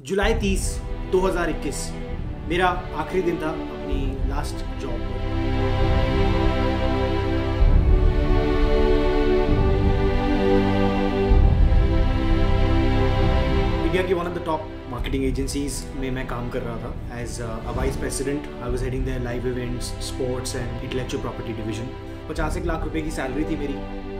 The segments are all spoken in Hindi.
जुलाई 30, 2021 मेरा आखिरी दिन था अपनी लास्ट जॉब पर। इंडिया की one of the top marketing agencies में मैं काम कर रहा था as a vice president. I was heading their live events, sports and intellectual property division. 50 lakh रुपए की सैलरी थी मेरी।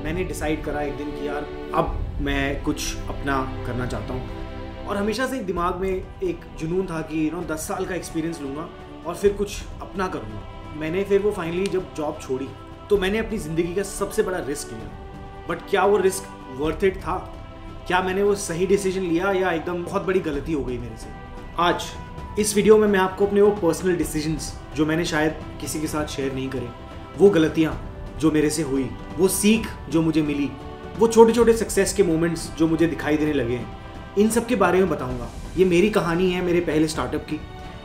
मैंने डिसाइड करा एक दिन कि यार अब मैं कुछ अपना करना चाहता हूँ, और हमेशा से दिमाग में एक जुनून था कि 10 साल का एक्सपीरियंस लूँगा और फिर कुछ अपना करूँगा। मैंने फिर वो फाइनली जब जॉब छोड़ी तो मैंने अपनी ज़िंदगी का सबसे बड़ा रिस्क लिया। बट क्या वो रिस्क वर्थ इट था? क्या मैंने वो सही डिसीजन लिया या एकदम बहुत बड़ी गलती हो गई मेरे से? आज इस वीडियो में मैं आपको अपने वो पर्सनल डिसीजंस जो मैंने शायद किसी के साथ शेयर नहीं करे, वो गलतियाँ जो मेरे से हुई, वो सीख जो मुझे मिली, वो छोटे छोटे सक्सेस के मोमेंट्स जो मुझे दिखाई देने लगे हैं, इन सब के बारे में बताऊंगा। ये मेरी कहानी है मेरे पहले स्टार्टअप की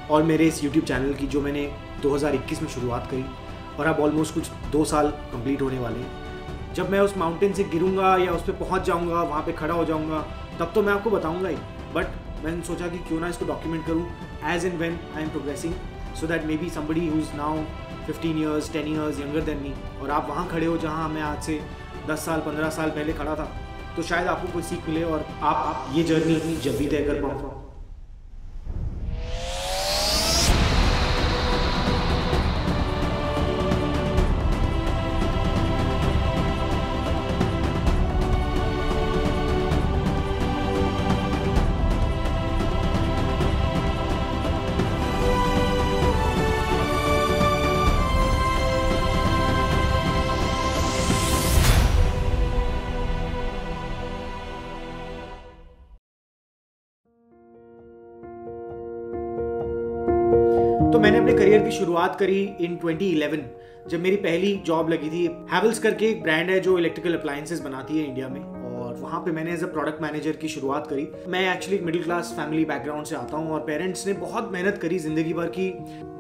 और मेरे इस यूट्यूब चैनल की जो मैंने 2021 में शुरुआत करी, और अब ऑलमोस्ट कुछ 2 साल कंप्लीट होने वाले हैं। जब मैं उस माउंटेन से गिरूंगा या उस पर पहुंच जाऊंगा, वहाँ पे खड़ा हो जाऊंगा, तब तो मैं आपको बताऊंगा ही। बट मैंने सोचा कि क्यों ना इसको डॉक्यूमेंट करूँ as and when I am progressing, so that maybe somebody who is now 15 years 10 years younger than me, और आप वहाँ खड़े हो जहाँ मैं आज से 10 साल 15 साल पहले खड़ा था, तो शायद आपको कोई सीख मिले और आप ये जर्नी अपनी जब भी तय कर पाओ। तो मैंने अपने करियर की शुरुआत करी इन 2011 जब मेरी पहली जॉब लगी थी। हैवेल्स करके एक ब्रांड है जो इलेक्ट्रिकल अप्लायंसेस बनाती है इंडिया में, और वहाँ पे मैंने एज अ प्रोडक्ट मैनेजर की शुरुआत करी। मैं actually middle class family background से आता हूँ, और पेरेंट्स ने बहुत मेहनत करी जिंदगी भर की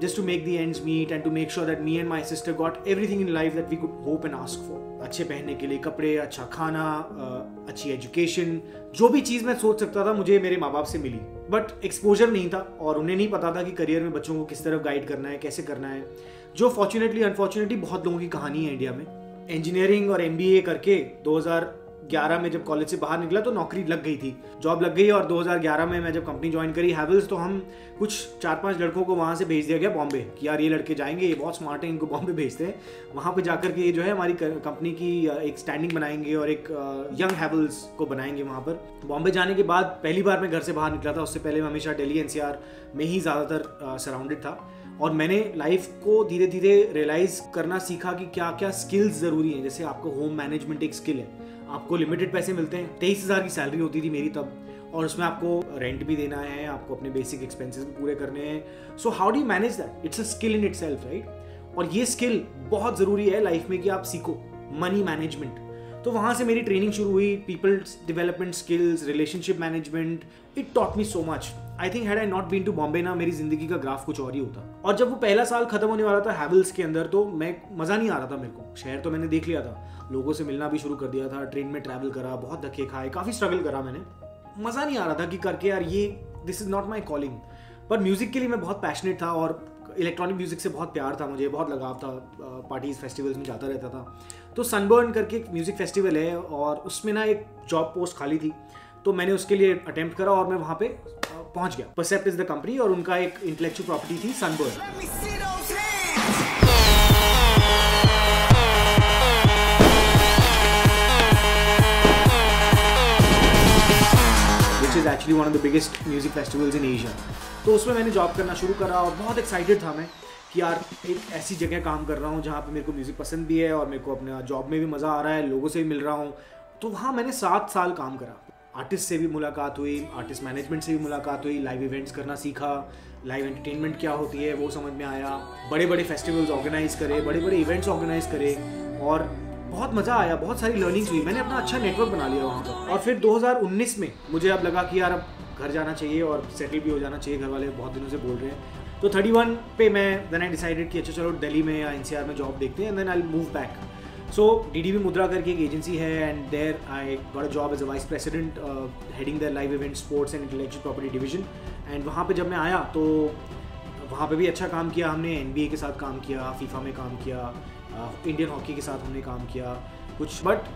just to make the ends meet and to make sure that me and my sister got everything in life that we could hope and ask for. अच्छे पहनने के लिए कपड़े, अच्छा खाना, अच्छी एजुकेशन, जो भी चीज़ मैं सोच सकता था मुझे मेरे माँ बाप से मिली। बट एक्सपोजर नहीं था और उन्हें नहीं पता था कि करियर में बच्चों को किस तरफ गाइड करना है, कैसे करना है, जो फॉर्चुनेटली अनफॉर्चुनेटली बहुत लोगों की कहानी है इंडिया में। इंजीनियरिंग और MBA करके 2011 में जब कॉलेज से बाहर निकला तो नौकरी लग गई थी, जॉब लग गई। और 2011 में मैं जब कंपनी ज्वाइन करी हैवेल्स, तो हम कुछ 4-5 लड़कों को वहाँ से भेज दिया गया बॉम्बे कि यार ये लड़के जाएंगे, ये बहुत स्मार्ट हैं, इनको बॉम्बे भेजते हैं। वहाँ पे जाकर के ये जो है हमारी कंपनी की एक स्टैंडिंग बनाएंगे और एक यंग हैवेल्स को बनाएंगे वहाँ पर। बॉम्बे जाने के बाद पहली बार मैं घर से बाहर निकला था। उससे पहले मैं हमेशा दिल्ली NCR में ही ज़्यादातर सराउंडेड था, और मैंने लाइफ को धीरे धीरे रियलाइज़ करना सीखा कि क्या क्या स्किल्स ज़रूरी हैं। जैसे आपको होम मैनेजमेंट एक स्किल है, आपको लिमिटेड पैसे मिलते हैं। 23,000 की सैलरी होती थी मेरी तब, और उसमें आपको रेंट भी देना है, आपको अपने बेसिक एक्सपेंसेस भी पूरे करने हैं। So how do you manage that? It's a skill in itself, right? और ये स्किल बहुत ज़रूरी है लाइफ में कि आप सीखो, मनी मैनेजमेंट। तो वहाँ से मेरी ट्रेनिंग शुरू हुई, peoples development skills, relationship management. It taught me so much. I think had I not been to Bombay ना, मेरी जिंदगी का ग्राफ कुछ और ही होता। और जब वो पहला साल खत्म होने वाला था हैवेल्स के अंदर, तो मैं मज़ा नहीं आ रहा था मेरे को। शहर तो मैंने देख लिया था, लोगों से मिलना भी शुरू कर दिया था, ट्रेन में ट्रैवल करा, बहुत धक्के खाए, काफ़ी स्ट्रगल करा मैंने। मज़ा नहीं आ रहा था कि करके यार ये this is not my calling. पर म्यूज़िक के लिए मैं बहुत पैशनेट था, और इलेक्ट्रॉनिक म्यूज़िक से बहुत प्यार था मुझे, बहुत लगाव था। पार्टीज फेस्टिवल्स में जाता रहता था। तो सनबर्न करके एक म्यूज़िक फेस्टिवल है, और उसमें ना एक जॉब पोस्ट खाली थी, तो मैंने उसके लिए अटेम्प्ट करा और मैं वहाँ पे पहुँच गया। परसेप्ट इज़ द कंपनी, और उनका एक इंटेलेक्चुअल प्रॉपर्टी थी sunburn. Which is actually one of the biggest music festivals in Asia। तो उसमें मैंने जॉब करना शुरू करा, और बहुत एक्साइटेड था मैं कि यार एक ऐसी जगह काम कर रहा हूँ जहाँ पे मेरे को म्यूज़िक पसंद भी है और मेरे को अपने जॉब में भी मज़ा आ रहा है, लोगों से भी मिल रहा हूँ। तो वहाँ मैंने 7 साल काम करा। आर्टिस्ट से भी मुलाकात हुई, आर्टिस्ट मैनेजमेंट से भी मुलाकात हुई, लाइव इवेंट्स करना सीखा, लाइव एंटरटेनमेंट क्या होती है वो समझ में आया, बड़े बड़े फेस्टिवल्स ऑर्गेनाइज करे, बड़े बड़े इवेंट्स ऑर्गेनाइज करे, और बहुत मज़ा आया। बहुत सारी लर्निंग्स हुई, मैंने अपना अच्छा नेटवर्क बना लिया वहाँ पर। और फिर 2019 में मुझे अब लगा कि यार अब घर जाना चाहिए और सेटल भी हो जाना चाहिए, घर वाले बहुत दिनों से बोल रहे हैं। तो 31 पे मैं देन आई डिसाइडेड कि अच्छा चलो दिल्ली में या NCR में जॉब देखते हैं, and then I move back. So DDB Mudra करके एक एजेंसी है, and there I got a job as a vice president heading their live event, sports and intellectual property division. And वहाँ पे जब मैं आया तो वहाँ पे भी अच्छा काम किया हमने, NBA के साथ काम किया, फीफा में काम किया, इंडियन हॉकी के साथ हमने काम किया कुछ, but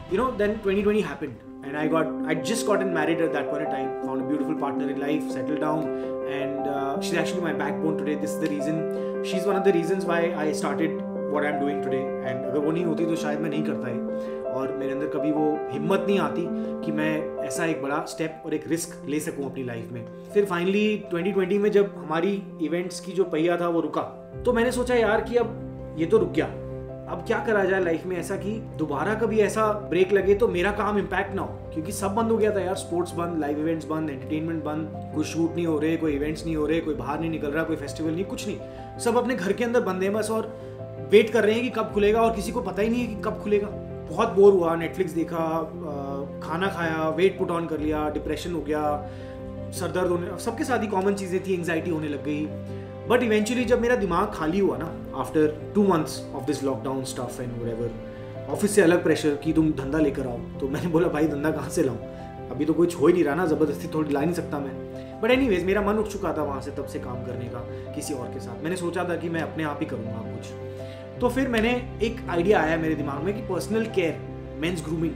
you know then 2020 happened and I just gotten married at that point in time, found a beautiful partner in life, settled down, and she's actually my backbone today. This is the reason, she's one of the reasons why I started what I'm doing today, and अगर वो नहीं होती तो शायद मैं नहीं करता है, और मेरे अंदर कभी वो हिम्मत नहीं आती कि मैं ऐसा एक बड़ा स्टेप और एक रिस्क ले सकूं अपनी लाइफ में। फिर फाइनली 2020 में जब हमारी इवेंट्स की जो पहिया था वो रुका, तो मैंने सोचा यार कि अब ये तो रुक गया, अब क्या करा जाए लाइफ में ऐसा कि दोबारा कभी ऐसा ब्रेक लगे तो मेरा काम इम्पैक्ट ना हो, क्योंकि सब बंद हो गया था यार, स्पोर्ट्स बंद, लाइव इवेंट्स बंद, एंटरटेनमेंट बंद, कोई शूट नहीं हो रहे, कोई इवेंट्स नहीं हो रहे, कोई बाहर नहीं निकल रहा, कोई फेस्टिवल नहीं, कुछ नहीं, सब अपने घर के अंदर बंद है बस, और वेट कर रहे हैं कि कब खुलेगा, और किसी को पता ही नहीं है कि कब खुलेगा। बहुत बोर हुआ, नेटफ्लिक्स देखा, खाना खाया, वेट पुट ऑन कर लिया, डिप्रेशन हो गया, सरदर्द होने, सबके साथ ही कॉमन चीज़ें थी, एंग्जाइटी होने लग गई। बट इवेंचुअली जब मेरा दिमाग खाली हुआ ना, after 2 months of this lockdown stuff and whatever, office से अलग प्रेशर कि तुम धंधा लेकर आओ, तो मैंने बोला भाई धंधा कहाँ से लाऊं, अभी तो कुछ हो ही नहीं रहा ना, ज़बरदस्ती थोड़ी ला नहीं सकता मैं। बट एनीवेज मेरा मन उठ चुका था वहाँ से तब से काम करने का किसी और के साथ, मैंने सोचा था कि मैं अपने आप ही करूँगा कुछ। तो फिर मैंने एक आइडिया आया मेरे दिमाग में कि पर्सनल केयर, मेंस ग्रूमिंग,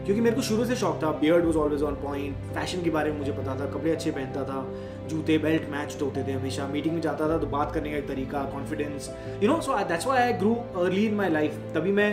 क्योंकि मेरे को शुरू से शौक था, beard was always on point, fashion के बारे में मुझे पता था, कपड़े अच्छे पहनता था, जूते बेल्ट मैच्ड होते थे हमेशा, मीटिंग में जाता था तो बात करने का एक तरीका, confidence, you know, so that's why I grew early in my life. तभी मैं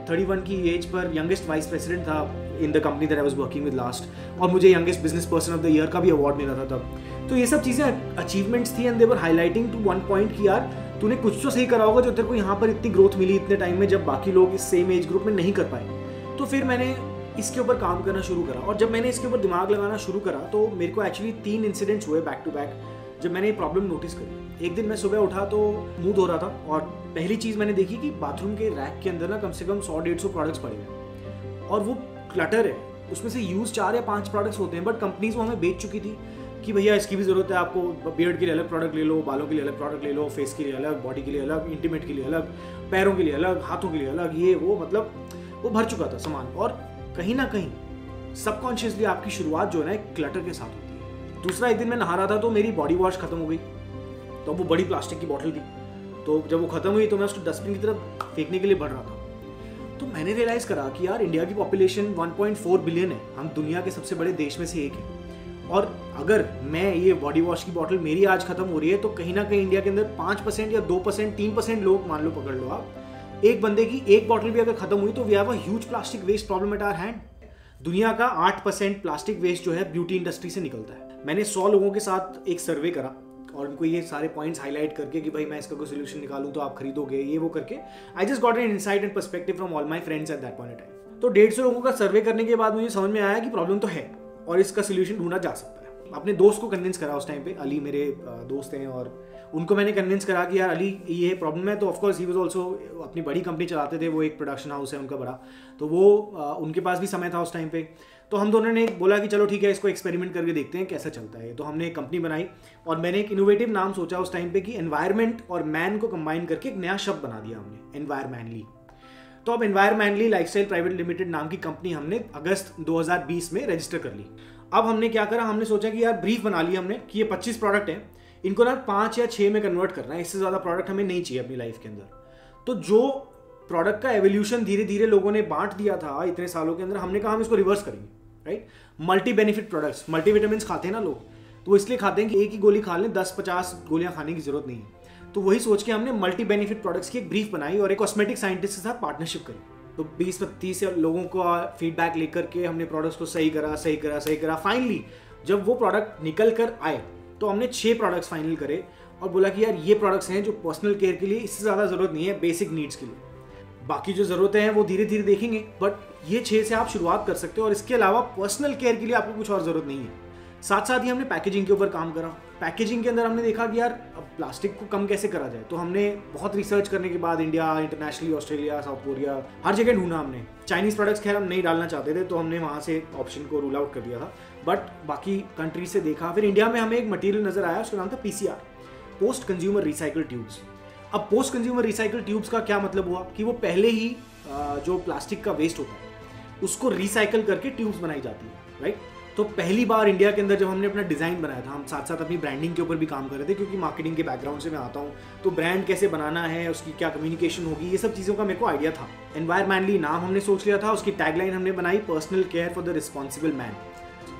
31 की as per youngest vice president था in the company that I was working with last, और मुझे youngest business person of the year का भी अवार्ड मिला था तब। तो ये सब चीज़ें अचीवमेंट्स थी, and they were highlighting to one point कि यार तूने कुछ तो सही करा होगा जो तेरे को यहाँ पर इतनी ग्रोथ मिली इतने टाइम में, जब बाकी लोग इस सेम एज ग्रुप में नहीं कर पाए। तो फिर मैंने इसके ऊपर काम करना शुरू करा, और जब मैंने इसके ऊपर दिमाग लगाना शुरू करा तो मेरे को एक्चुअली 3 इंसिडेंट्स हुए बैक टू बैक जब मैंने ये प्रॉब्लम नोटिस करी। एक दिन मैं सुबह उठा तो मुंह धो रहा था, और पहली चीज़ मैंने देखी कि बाथरूम के रैक के अंदर ना कम से कम 100-150 प्रोडक्ट्स पड़े हुए, और वो क्लटर है, उसमें से यूज 4 या 5 प्रोडक्ट्स होते हैं, बट कंपनीज वो हमें बेच चुकी थी कि भैया इसकी भी ज़रूरत है आपको, बियर्ड के लिए अलग प्रोडक्ट ले लो, बालों के लिए अलग प्रोडक्ट ले लो, फेस के लिए अलग, बॉडी के लिए अलग, इंटीमेट के लिए अलग, पैरों के लिए अलग, हाथों के लिए अलग, ये वो, मतलब वो भर चुका था सामान। और कहीं ना कहीं सबकॉन्शियसली आपकी शुरुआत जो है ना एक क्लटर के साथ होती है। दूसरा, एक दिन मैं नहा रहा था तो मेरी बॉडी वॉश खत्म हो गई, तो वो बड़ी प्लास्टिक की बॉटल थी, तो जब वो खत्म हुई तो मैं उसको डस्टबिन की तरफ फेंकने के लिए बढ़ रहा था, तो मैंने रियलाइज करा कि यार इंडिया की पॉपुलेशन 1.4 बिलियन है, हम दुनिया के सबसे बड़े देश में से एक है, और अगर मैं ये बॉडी वॉश की बॉटल मेरी आज खत्म हो रही है तो कहीं ना कहीं इंडिया के अंदर 5% या 2%, 3% लोग, मान लो पकड़ लो आप, एक बंदे की एक बॉटल भी अगर खत्म हुई तो we have a huge plastic waste problem at our hand. दुनिया का 8% प्लास्टिक वेस्ट जो है ब्यूटी इंडस्ट्री से निकलता है। मैंने 100 लोगों के साथ एक सर्वे करा और उनको ये सारे पॉइंट्स हाईलाइट करके कि भाई मैं इसका कोई सोल्यूशन निकालूं तो आप खरीदोगे, ये वो करके I just got an insight and perspective from all my friends at that point in time. तो 150 लोगों का सर्वे करने के बाद मुझे समझ में आया कि प्रॉब्लम तो है और इसका सोल्यूशन ढूंढा जा सकता है। अपने दोस्त को कन्विंस करा उस टाइम पे, अली मेरे दोस्त हैं, और उनको मैंने कन्विंस करा कि यार अली ये प्रॉब्लम है। तो ऑफकोर्स ही वाज ऑल्सो अपनी बड़ी कंपनी चलाते थे, वो एक प्रोडक्शन हाउस है उनका बड़ा, तो वो उनके पास भी समय था उस टाइम पे। तो हम दोनों ने बोला कि चलो ठीक है, इसको एक्सपेरिमेंट करके देखते हैं कैसा चलता है। तो हमने एक कंपनी बनाई और मैंने एक इनोवेटिव नाम सोचा उस टाइम पे कि एनवायरमेंट और मैन को कंबाइन करके एक नया शब्द बना दिया हमने, एनवायरमैनली। तो अब एनवायरमैनली लाइफस्टाइल प्राइवेट लिमिटेड नाम की कंपनी हमने अगस्त 2020 में रजिस्टर कर ली। अब हमने क्या करा, हमने सोचा कि यार ब्रीफ बना लिया हमने कि ये 25 प्रोडक्ट हैं, इनको ना 5 या 6 में कन्वर्ट करना है, इससे ज़्यादा प्रोडक्ट हमें नहीं चाहिए अपनी लाइफ के अंदर। तो जो प्रोडक्ट का एवोल्यूशन धीरे धीरे लोगों ने बांट दिया था इतने सालों के अंदर, हमने कहा हम इसको रिवर्स करेंगे, right. Multi benefit products, multivitamins खाते हैं ना लोग, तो इसलिए खाते हैं कि एक ही गोली खा लें, 10-50 गोलियां खाने की जरूरत नहीं है। तो वही सोच के हमने मल्टी बेनिफिट प्रोडक्ट्स की एक ब्रीफ बनाई और एक कॉस्मेटिक साइंटिस्ट के साथ पार्टनरशिप करी। तो 20-30 लोगों को फीडबैक लेकर के हमने प्रोडक्ट्स को सही करा। फाइनली जब वो प्रोडक्ट निकल कर आए तो हमने 6 प्रोडक्ट्स फाइनल करे और बोला कि यार ये प्रोडक्ट्स हैं जो पर्सनल केयर के लिए, इससे ज़्यादा ज़रूरत नहीं है, बेसिक नीड्स के लिए। बाकी जो ज़रूरतें हैं वो धीरे धीरे देखेंगे, बट ये 6 से आप शुरुआत कर सकते हो और इसके अलावा पर्सनल केयर के लिए आपको कुछ और ज़रूरत नहीं है। साथ साथ ही हमने पैकेजिंग के ऊपर काम करा। पैकेजिंग के अंदर हमने देखा कि यार अब प्लास्टिक को कम कैसे करा जाए। तो हमने बहुत रिसर्च करने के बाद India, internationally, Australia, South Korea, हर जगह ढूंढा हमने। चाइनीज़ प्रोडक्ट्स खैर हम नहीं डालना चाहते थे, तो हमने वहाँ से ऑप्शन को रूल आउट कर दिया था, बट बाकी कंट्रीज से देखा। फिर इंडिया में हमें एक मटीरियल नज़र आया, उसका नाम था PCR, post consumer recycle tubes. अब पोस्ट कंज्यूमर रिसाइकल ट्यूब्स का क्या मतलब हुआ कि वो पहले ही जो प्लास्टिक का वेस्ट होता है उसको रिसाइकल करके ट्यूब्स बनाई जाती है, राइट। तो पहली बार इंडिया के अंदर जब हमने अपना डिज़ाइन बनाया था, हम साथ साथ अपनी ब्रांडिंग के ऊपर भी काम कर रहे थे, क्योंकि मार्केटिंग के बैकग्राउंड से मैं आता हूँ, तो ब्रांड कैसे बनाना है, उसकी क्या कम्युनिकेशन होगी, ये सब चीज़ों का मेरे को आइडिया था। एनवायरमेंटली नाम हमने सोच लिया था, उसकी टैगलाइन हमने बनाई, personal care for the responsible man.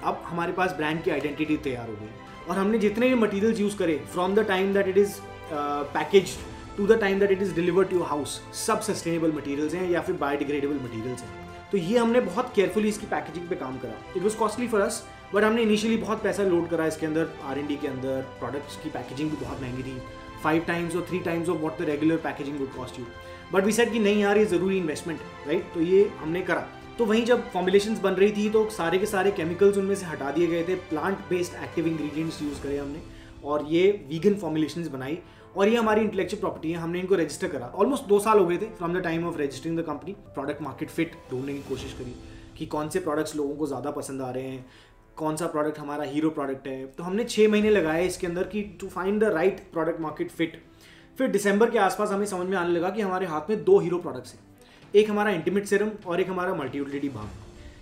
अब हमारे पास ब्रांड की आइडेंटिटी तैयार हो गई और हमने जितने भी मटीरियल्स यूज़ करे from the time that it is package to the time that it is delivered to your house, सब सस्टेनेबल मटीरियल्स हैं या फिर बायोडिग्रेडेबल मटीरियल्स हैं। तो ये हमने बहुत केयरफुली इसकी पैकेजिंग पे काम करा। It was costly for us, but हमने इनिशियली बहुत पैसा लोड करा इसके अंदर, R&D के अंदर। प्रोडक्ट्स की पैकेजिंग भी बहुत महंगी थी, 5 times और 3 times of what the regular packaging would cost you, but we said कि नहीं यार, ये ज़रूरी इन्वेस्टमेंट है, राइट। तो ये हमने करा। तो वहीं जब फॉर्मुलेशंस बन रही थी तो सारे के सारे केमिकल्स उनमें से हटा दिए गए थे, plant based active ingredients use करे हमने और ये वीगन फॉर्मुलेशंस बनाई। और ये हमारी इंटेलेक्चुअल प्रॉपर्टी है, हमने इनको रजिस्टर करा। ऑलमोस्ट 2 साल हो गए थे from the time of registering the company. Product market fit ढूंढने की कोशिश करी कि कौन से प्रोडक्ट्स लोगों को ज़्यादा पसंद आ रहे हैं, कौन सा प्रोडक्ट हमारा हीरो प्रोडक्ट है। तो हमने 6 महीने लगाए इसके अंदर कि to find the right product market fit. फिर दिसंबर के आसपास हमें समझ में आने लगा कि हमारे हाथ में 2 हीरो प्रोडक्ट्स हैं, एक हमारा इंटीमेट सीरम और एक हमारा मल्टी यूटिलिटी बाम।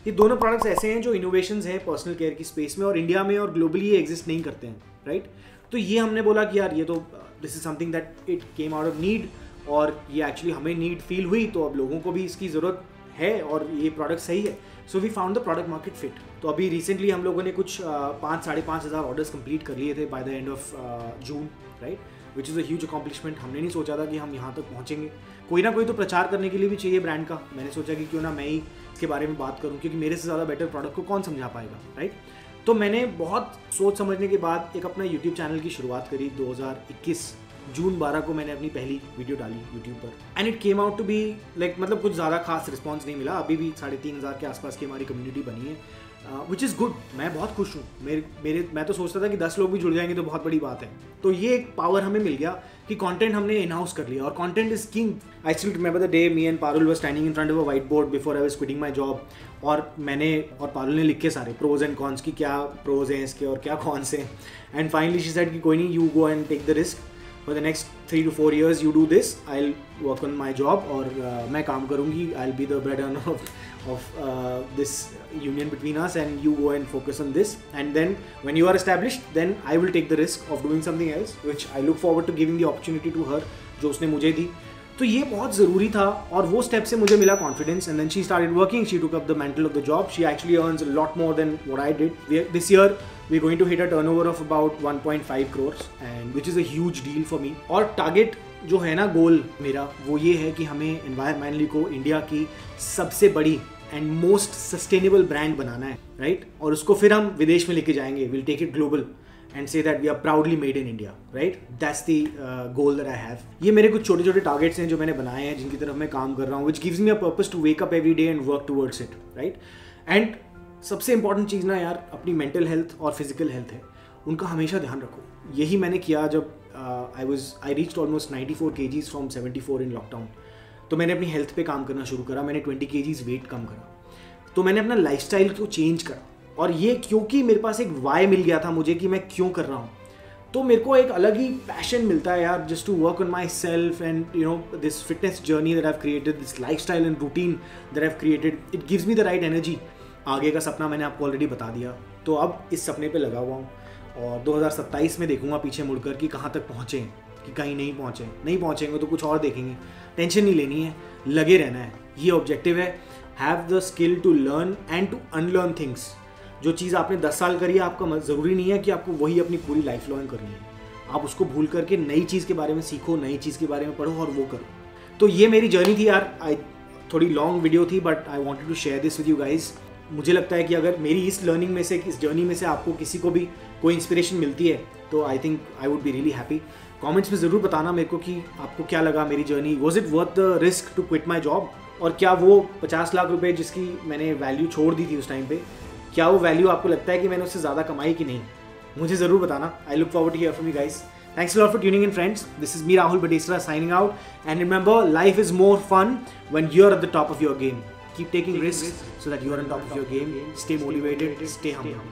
ये दोनों प्रोडक्ट्स ऐसे हैं जो इनोवेशंस हैं पर्सनल केयर की स्पेस में और इंडिया में और ग्लोबली ये एग्जिस्ट नहीं करते हैं, राइट। तो ये हमने बोला कि यार ये तो this is something that it came out of need और ये एक्चुअली हमें नीड फील हुई, तो अब लोगों को भी इसकी ज़रूरत है और ये प्रोडक्ट सही है। So we found the product market fit. तो अभी रिसेंटली हम लोगों ने कुछ 5-5.5 हज़ार ऑर्डर्स कंप्लीट कर लिए थे by the end of June, right, which is a huge accomplishment. हमने नहीं सोचा था कि हम यहाँ तक पहुँचेंगे। कोई ना कोई तो प्रचार करने के लिए भी चाहिए ब्रांड का। मैंने सोचा कि क्यों ना मैं ही इसके बारे में बात करूँ, क्योंकि मेरे से ज़्यादा बेटर प्रोडक्ट को कौन समझा पाएगा, राइट। तो मैंने बहुत सोच समझने के बाद एक अपना यूट्यूब चैनल की शुरुआत करी 2021 जून 12 को मैंने अपनी पहली वीडियो डाली यूट्यूब पर and it came out to be like, मतलब कुछ ज़्यादा खास रिस्पांस नहीं मिला। अभी भी 3,500 के आसपास की हमारी कम्युनिटी बनी है, विच इज़ गुड। मैं बहुत खुश हूँ। मैं तो सोचता था कि 10 लोग भी जुड़ जाएंगे तो बहुत बड़ी बात है। तो ये एक पावर हमें मिल गया कि कंटेंट हमने इन हाउस कर लिया और content is king. I still remember the day me and Parul were standing in front of a white board before I was quitting my job, और मैंने और पारुल ने लिखे सारे प्रोज एंड कॉन्स की, क्या प्रोज हैं इसके और क्या कॉन्स हैं। एंड फाइनली शी सेड कि कोई नहीं, you go and take the risk for the next 3 to 4 years you do this, I'll work on my job और मैं काम करूँगी, I'll be the bread earner of this union between us and you go and focus on this, and then when you are established then I will take the risk of doing something else which I look forward to giving the opportunity to her, जो उसने मुझे दी। तो ये बहुत ज़रूरी था और वो स्टेप से मुझे मिला confidence and then she started working, she took up the mantle of the job, she actually earns a lot more than what I did. This year we're going to hit a turnover of about 1.5 crores and which is a huge deal for me। और टारगेट जो है ना, गोल मेरा वो ये है कि हमें एनवायरमेंटली को इंडिया की सबसे बड़ी एंड मोस्ट सस्टेनेबल ब्रांड बनाना है, राइट। और उसको फिर हम विदेश में लेके जाएंगे, will take it global and say that we are proudly made in India, right? That's the goal that I have. ये मेरे कुछ छोटे छोटे टारगेट्स हैं जो मैंने बनाए हैं, जिनकी तरफ मैं काम कर रहा हूँ, which gives me a purpose to wake up every day and work towards it, right? And सबसे इंपॉर्टेंट चीज़ ना यार अपनी मेंटल हेल्थ और फिजिकल हेल्थ है, उनका हमेशा ध्यान रखो। यही मैंने किया जब I reached almost 94 kgs from 74 in lockdown. तो मैंने अपनी हेल्थ पे काम करना शुरू करा, मैंने 20 kgs वेट कम करा, तो मैंने अपना लाइफस्टाइल को चेंज करा। और ये क्योंकि मेरे पास एक वाई मिल गया था मुझे कि मैं क्यों कर रहा हूँ, तो मेरे को एक अलग ही पैशन मिलता है यार, just to work on myself and you know this fitness journey that I have created, this lifestyle and routine that I have created, it gives me the right energy. आगे का सपना मैंने आपको ऑलरेडी बता दिया, तो अब इस सपने पे लगा हुआ हूँ और 2027 में देखूंगा पीछे मुड़कर कि कहाँ तक पहुँचे, कि कहीं नहीं पहुँचेंगे तो कुछ और देखेंगे। टेंशन नहीं लेनी है, लगे रहना है, ये ऑब्जेक्टिव है। Have the skill to learn and to unlearn things. जो चीज़ आपने 10 साल करी है, आपका ज़रूरी नहीं है कि आपको वही अपनी पूरी लाइफ लॉन्ग करनी है। आप उसको भूल करके नई चीज़ के बारे में सीखो, नई चीज़ के बारे में पढ़ो और वो करो। तो ये मेरी जर्नी थी यार। थोड़ी लॉन्ग वीडियो थी but I wanted to share this with you guys. मुझे लगता है कि अगर मेरी इस लर्निंग में से, इस जर्नी में से आपको किसी को भी कोई इंस्पिरेशन मिलती है तो I think I would be really happy. Comments में ज़रूर बताना मेरे को कि आपको क्या लगा मेरी journey. Was it worth the risk to quit my job, और क्या वो 50 लाख रुपए जिसकी मैंने वैल्यू छोड़ दी थी उस टाइम पे, क्या वो वैल्यू आपको लगता है कि मैंने उससे ज़्यादा कमाई कि नहीं? मुझे ज़रूर बताना। I look forward to hear from you guys. Thanks a lot for tuning in, friends. This is me, Rahul Badesra, signing out. And remember, life is more fun when you're at the top of your game. Keep taking risks so that you're on top of your game. Stay motivated, stay humble.